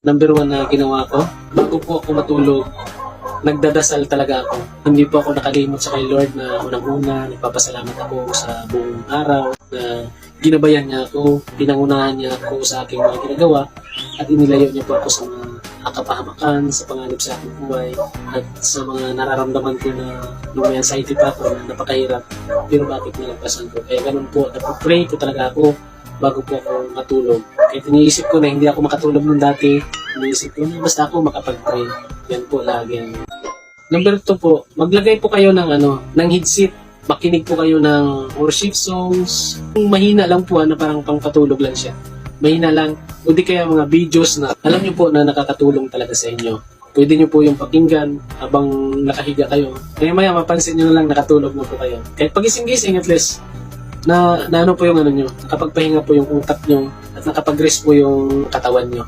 number one na ginawa ko, bago po ako matulog, nagdadasal talaga ako. Hindi po ako nakalimot sa kay Lord na unang-una, nagpapasalamat ako sa buong araw na ginabayan niya ako, pinangunahan niya ako sa aking mga ginagawa at inilayo niya po ako sa mga kapahamakan, sa panganib sa aking buhay at sa mga nararamdaman ko na yung may anxiety pa ako na napakahirap pero bakit nalagpasan ko. Kaya ganun po, napapray po talaga ako bago po ako matulog. Kahit iniisip ko na hindi ako makatulog nung dati, iniisip ko na basta ako makapag-pray. Yan po lagi. Number 2 po, maglagay po kayo ng headset. Makinig po kayo ng worship songs. Kung mahina lang po na parang pangpatulog lang siya. Mahina lang. O di kaya mga videos na alam nyo po na nakakatulong talaga sa inyo. Pwede nyo po yung pakinggan habang nakahiga kayo. Kaya maya mapansin nyo na lang nakatulog na po kayo. Kahit pagising-gising at least na ano po yung nyo, nakapagpahinga po yung utak nyo at nakapag-rest po yung katawan nyo.